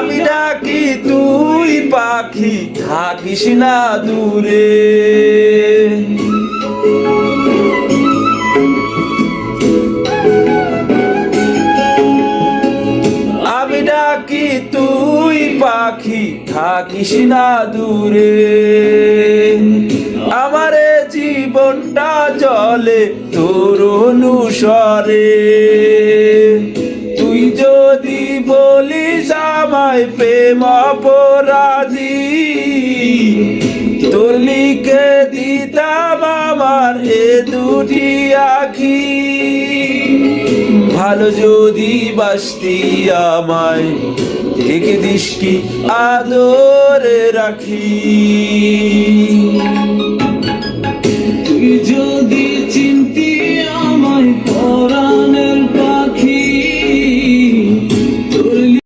আমি ডাকি তুই পাখি থাকিস না দূরে। আমি ডাকি তুই পাখি থাকিস না দূরে। আমারে জীবনটা চলে তোর অনুসরে। তুই যদি বলিস আমায় প্রেম অপরাধী, তোর লিখে দিতাম আমার এ দুটি আখি। ভালো যদি বাসতি আমায় ঢেকে দিস কি আদরে রাখি। তুই যদি চিনতি